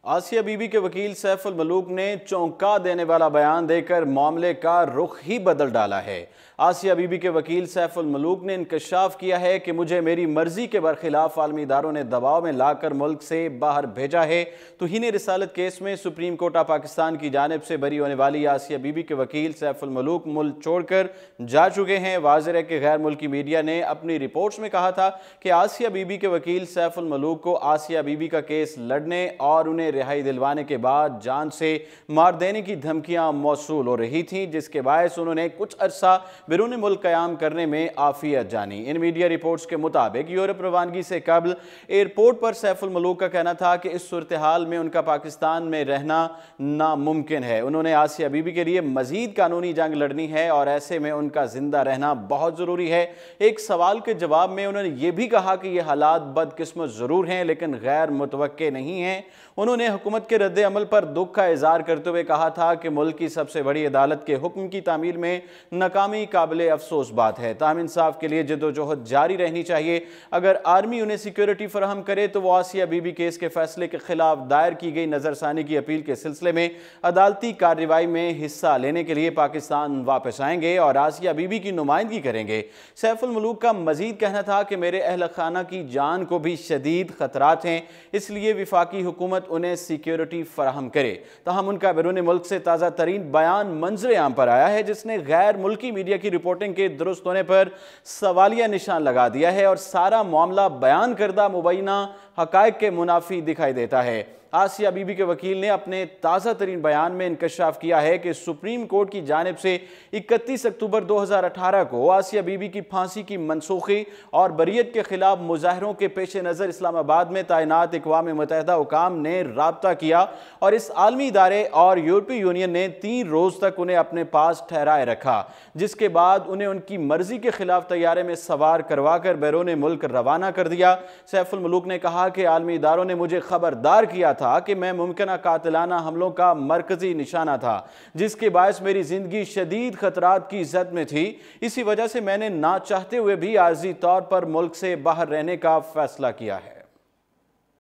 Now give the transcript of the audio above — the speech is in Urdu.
آسیہ بی بی کے وکیل سیف الملوک نے چونکا دینے والا بیان دے کر معاملے کا رخ ہی بدل ڈالا ہے۔ آسیہ بی بی کے وکیل سیف الملوک نے انکشاف کیا ہے کہ مجھے میری مرضی کے برخلاف عالمی اداروں نے دباؤ میں لا کر ملک سے باہر بھیجا ہے۔ توہین رسالت کیس میں سپریم کورٹ آف پاکستان کی جانب سے بری ہونے والی آسیہ بی بی کے وکیل سیف الملوک ملک چھوڑ کر جا چکے ہیں۔ واضح ہے کہ غیر ملکی میڈیا نے اپنی رپورٹس میں کہا تھا کہ آسیہ بی بی کے وکیل سیف الملوک کو آسیہ بی بی کا کیس لڑنے اور انہیں رہائی دلوانے کے بعد جان سے مار دینے کی دھمکیاں موصول ہو رہی تھیں، جس کے باعث انہوں نے کچھ عرصہ بیرون ملک قیام کرنے میں عافیت جانی۔ ان میڈیا رپورٹس کے مطابق یورپ روانگی سے قبل ایئرپورٹ پر سیف الملوک کا کہنا تھا کہ اس صورتحال میں ان کا پاکستان میں رہنا ناممکن ہے۔ انہوں نے آسیہ بی بی کے لیے مزید قانونی جنگ لڑنی ہے اور ایسے میں ان کا زندہ رہنا بہت ضروری ہے۔ ایک سوال کے جواب میں انہوں نے یہ بھی کہا کہ یہ حالات بدقسمت ضرور ہیں لیکن غیر متوقع نہیں ہیں۔ انہوں نے حکومت کے رد عمل پر دکھ کا اظہار کرتے ہوئے کہا تھا کہ ملک کی سب سے بڑی عدالت کے حکم کی تعمیل میں ناکامی قابل افسوس بات ہے۔ تاہم انصاف کے لیے جدوجہد جاری رہنی چاہیے۔ اگر آرمی انہیں سیکیورٹی فراہم کرے تو وہ آسیہ بی بی کیس کے فیصلے کے خلاف دائر کی گئی نظر ثانی کی اپیل کے سلسلے میں عدالتی کارروائی میں حصہ لینے کے لیے پاکستان واپس آئیں گے اور آسیہ بی بی کی نمائندگی کریں گے۔ سیف الملوک کا مزید کہنا تھا کہ میرے اہل خانہ کی جان کو بھی شدید خطرات ہیں، اس لیے وفاقی حکومت انہیں سیکیورٹی فراہم کرے۔ تاہم ان کا بیرون ملک سے تازہ ترین بیان منظر عام پر آیا ہے جس نے غیر ملکی میڈیا کی رپورٹنگ کے درست ہونے پر سوالیہ نشان لگا دیا ہے اور سارا معاملہ بیان کردہ مبینہ حقائق کے منافی دکھائی دیتا ہے۔ آسیہ بی بی کے وکیل نے اپنے تازہ ترین بیان میں انکشاف کیا ہے کہ سپریم کورٹ کی جانب سے 31 اکتوبر 2018 کو آسیہ بی بی کی پھانسی کی منسوخی اور بریت کے خلاف مظاہروں کے پیش نظر اسلام آباد میں تعینات اقوام متحدہ حکام نے رابطہ کیا اور اس عالمی ادارے اور یورپی یونین نے 3 روز تک انہیں اپنے پاس ٹھہرائے رکھا، جس کے بعد انہیں ان کی مرضی کے خلاف طیارے میں سوار کروا کر بیرون ملک روانہ کر دیا۔ سیف الملوک نے کہا کہ عالمی اداروں نے مجھے خبردار کیا تھا کہ میں ممکنہ قاتلانہ حملوں کا مرکزی نشانہ تھا، جس کے باعث میری زندگی شدید خطرات کی زد میں تھی۔ اسی وجہ سے میں نے نہ چاہتے ہوئے بھی عارضی طور پر ملک سے باہر رہنے کا فیصلہ کیا ہے۔